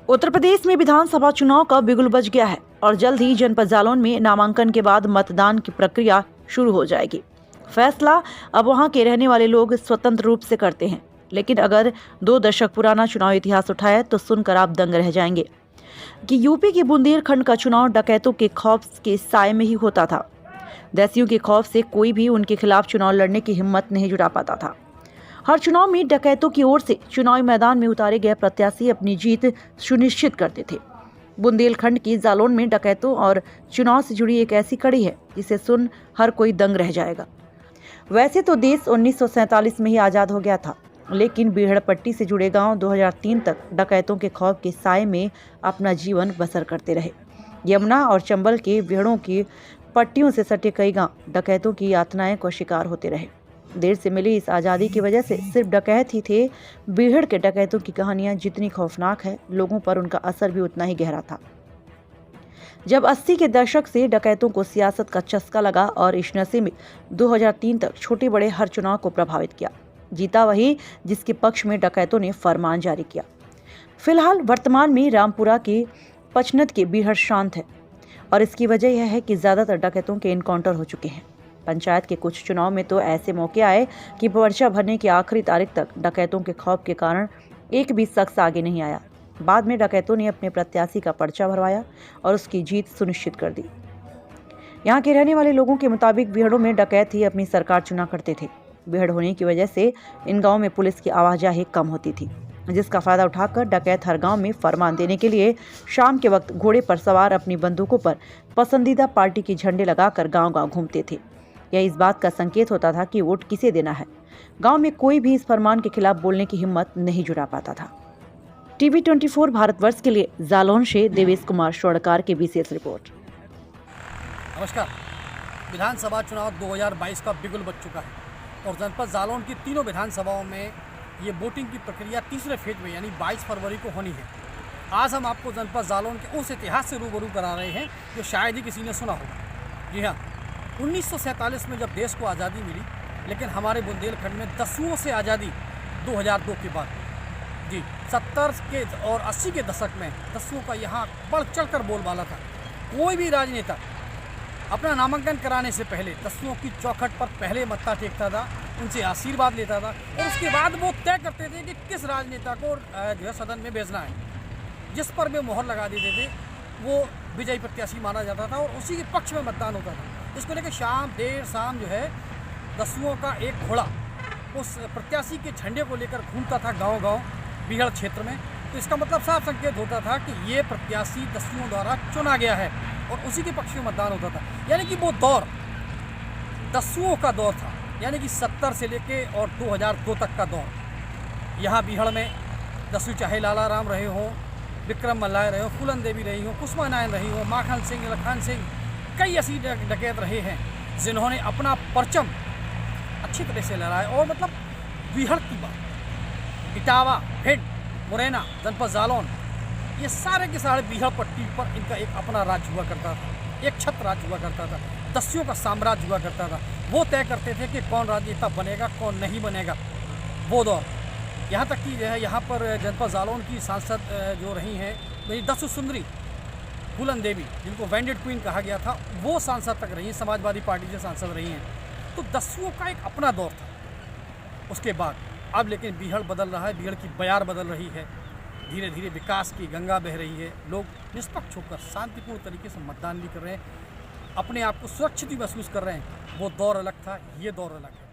उत्तर प्रदेश में विधानसभा चुनाव का बिगुल बज गया है और जल्द ही जनपद जालौन में नामांकन के बाद मतदान की प्रक्रिया शुरू हो जाएगी। फैसला अब वहां के रहने वाले लोग स्वतंत्र रूप से करते हैं, लेकिन अगर 2 दशक पुराना चुनाव इतिहास उठाए तो सुनकर आप दंग रह जाएंगे कि यूपी के बुंदेलखंड का चुनाव डकैतों के खौफ के साए में ही होता था। देसियों के खौफ से कोई भी उनके खिलाफ चुनाव लड़ने की हिम्मत नहीं जुटा पाता था। हर चुनाव में डकैतों की ओर से चुनावी मैदान में उतारे गए प्रत्याशी अपनी जीत सुनिश्चित करते थे। बुंदेलखंड की जालौन में डकैतों और चुनाव से जुड़ी एक ऐसी कड़ी है जिसे सुन हर कोई दंग रह जाएगा। वैसे तो देश 1947 में ही आज़ाद हो गया था, लेकिन बीहड़ पट्टी से जुड़े गांव 2003 तक डकैतों के खौफ के साए में अपना जीवन बसर करते रहे। यमुना और चंबल के बीहड़ों की पट्टियों से सटे कई गांव डकैतों की यातनाएं को शिकार होते रहे। देर से मिली इस आज़ादी की वजह से सिर्फ डकैत ही थे। बीहड़ के डकैतों की कहानियां जितनी खौफनाक है, लोगों पर उनका असर भी उतना ही गहरा था। जब 80 के दशक से डकैतों को सियासत का चस्का लगा और इस नशे में 2003 तक छोटे बड़े हर चुनाव को प्रभावित किया। जीता वही जिसके पक्ष में डकैतों ने फरमान जारी किया। फिलहाल वर्तमान में रामपुरा के पचनद के बीहड़ शांत है और इसकी वजह यह है कि ज्यादातर डकैतों के इनकाउंटर हो चुके हैं। पंचायत के कुछ चुनाव में तो ऐसे मौके आए कि पर्चा भरने की आखिरी तारीख तक डकैतों के खौफ के कारण एक भी शख्स आगे नहीं आया। बाद में डकैतों ने अपने प्रत्याशी का पर्चा भरवाया और उसकी जीत सुनिश्चित कर दी। यहाँ के रहने वाले लोगों के मुताबिक बीहड़ों में डकैत ही अपनी सरकार चुना करते थे। बीहड़ होने की वजह से इन गाँव में पुलिस की आवाजाही कम होती थी, जिसका फायदा उठाकर डकैत हर गांव में फरमान देने के लिए शाम के वक्त घोड़े पर सवार अपनी बंदूकों पर पसंदीदा पार्टी के झंडे लगाकर गांव-गांव घूमते थे। यह इस बात का संकेत होता था कि वोट किसे देना है। गांव में कोई भी इस फरमान के खिलाफ बोलने की हिम्मत नहीं जुटा पाता था। टीवी 24 भारतवर्ष के लिए जालौन से देवेश कुमार स्वर्णकार की विशेष रिपोर्ट। नमस्कार। विधानसभा चुनाव 2022 का बिगुल बज चुका है और जनपद जालौन की तीनों विधानसभाओं में ये वोटिंग की प्रक्रिया तीसरे फेज में यानी 22 फरवरी को होनी है। आज हम आपको जनपद जालौन के उस इतिहास से रूबरू करा रहे हैं जो शायद ही किसी ने सुना होगा। जी हाँ, 1947 में जब देश को आज़ादी मिली, लेकिन हमारे बुंदेलखंड में दसुओं से आज़ादी 2002 के बाद जी 70 के और 80 के दशक में दसुओं का यहाँ बढ़ चढ़कर बोलबाला था। कोई भी राजनेता अपना नामांकन कराने से पहले दसुओं की चौखट पर पहले मत्था टेकता था, उनसे आशीर्वाद लेता था और उसके बाद वो तय करते थे कि किस राजनेता को जो है सदन में भेजना है। जिस पर वे मोहर लगा देते थे वो विजयी प्रत्याशी माना जाता था और उसी के पक्ष में मतदान होता था। इसको लेकर देर शाम जो है दसुओं का एक घोड़ा उस प्रत्याशी के झंडे को लेकर घूमता था गांव-गांव बीहड़ क्षेत्र में। तो इसका मतलब साफ संकेत होता था कि ये प्रत्याशी दसुओं द्वारा चुना गया है और उसी के पक्ष में मतदान होता था। यानी कि वो दौर दसुओं का दौर था, यानी कि 70 से लेके और 2002 तक का दौर। यहाँ बीहड़ में दसु चाहे लाला राम रहे हों, विक्रम मल्लाय रहे हों, फूलन देवी रही हों, कुसुमा नायन रही हों, माखन सिंह, लखन सिंह, कई ऐसी डकैत रहे हैं जिन्होंने अपना परचम अच्छी तरह से लहराया। और मतलब बीहड़ की बात, इटावा, भिंड, मुरैना, जनपद जालौन, ये सारे के सारे बीहड़ पट्टी पर इनका एक अपना राज्य हुआ करता था, एक छत्र राज्य हुआ करता था, दस्युओं का साम्राज्य हुआ करता था। वो तय करते थे कि कौन राजनेता बनेगा कौन नहीं बनेगा। वो दौर यहाँ तक कि जो है यहाँ पर जनपद जालौन की सांसद जो रही हैं वही दसु सुंदरी फूलन देवी, जिनको वैंडेड क्वीन कहा गया था, वो सांसद तक रही, समाजवादी पार्टी से सांसद रही हैं। तो दसुओं का एक अपना दौर था। उसके बाद अब लेकिन बीहड़ बदल रहा है, बीहड़ की बयार बदल रही है, धीरे धीरे विकास की गंगा बह रही है। लोग निष्पक्ष होकर शांतिपूर्ण तरीके से मतदान भी कर रहे हैं, अपने आप को सुरक्षित भी महसूस कर रहे हैं। वो दौर अलग था, ये दौर अलग है।